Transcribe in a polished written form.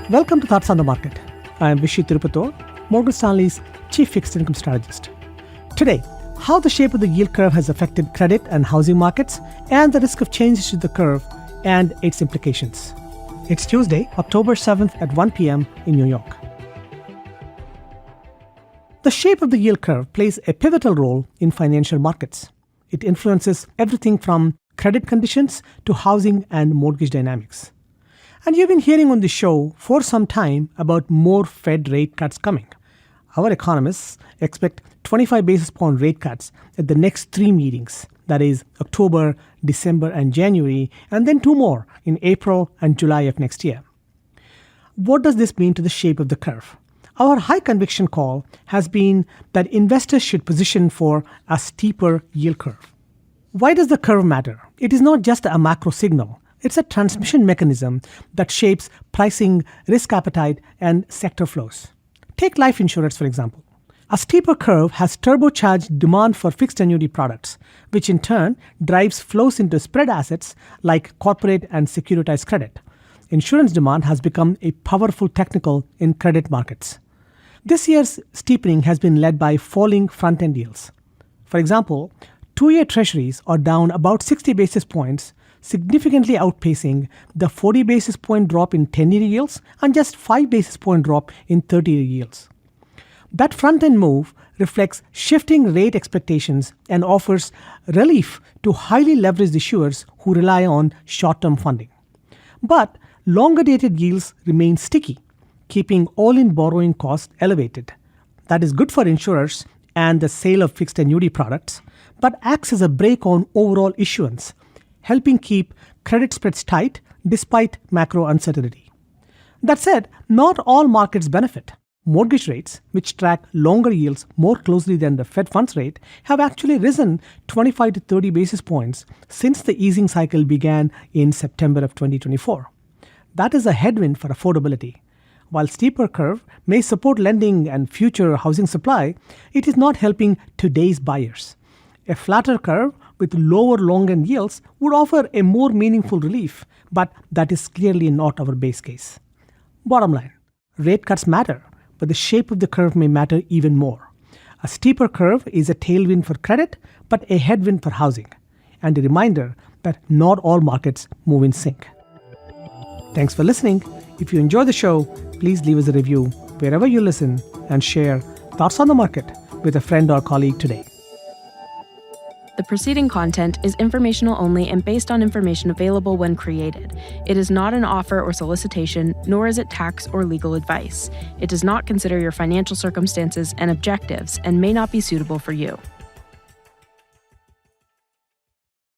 Welcome to Thoughts on the Market. I am Vishy Tirupattur, Morgan Stanley's Chief Fixed Income Strategist. Today, how the shape of the yield curve has affected credit and housing markets and the risk of changes to the curve and its implications. It's Tuesday, October 7th at 1 p.m. in New York. The shape of the yield curve plays a pivotal role in financial markets. It influences everything from credit conditions to housing and mortgage dynamics. And you've been hearing on the show for some time about more Fed rate cuts coming. Our economists expect 25 basis point rate cuts at the next three meetings, that is October, December, and January, and then two more in April and July of next year. What does this mean to the shape of the curve? Our high conviction call has been that investors should position for a steeper yield curve. Why does the curve matter? It is not just a macro signal. It's a transmission mechanism that shapes pricing, risk appetite, and sector flows. Take life insurance, for example. A steeper curve has turbocharged demand for fixed annuity products, which in turn drives flows into spread assets like corporate and securitized credit. Insurance demand has become a powerful technical in credit markets. This year's steepening has been led by falling front-end yields. For example, two-year treasuries are down about 60 basis points, significantly outpacing the 40 basis point drop in 10-year yields and just 5 basis point drop in 30-year yields. That front-end move reflects shifting rate expectations and offers relief to highly leveraged issuers who rely on short-term funding. But longer-dated yields remain sticky, keeping all-in borrowing costs elevated. That is good for insurers and the sale of fixed annuity products, but acts as a brake on overall issuance, helping keep credit spreads tight despite macro uncertainty. That said, not all markets benefit. Mortgage rates, which track longer yields more closely than the Fed funds rate, have actually risen 25 to 30 basis points since the easing cycle began in September of 2024. That is a headwind for affordability. While steeper curve may support lending and future housing supply, it is not helping today's buyers. A flatter curve with lower long-end yields would offer a more meaningful relief, but that is clearly not our base case. Bottom line, rate cuts matter, but the shape of the curve may matter even more. A steeper curve is a tailwind for credit, but a headwind for housing, and a reminder that not all markets move in sync. Thanks for listening. If you enjoy the show, please leave us a review wherever you listen and share Thoughts on the Market with a friend or colleague today. The preceding content is informational only and based on information available when created. It is not an offer or solicitation, nor is it tax or legal advice. It does not consider your financial circumstances and objectives and may not be suitable for you.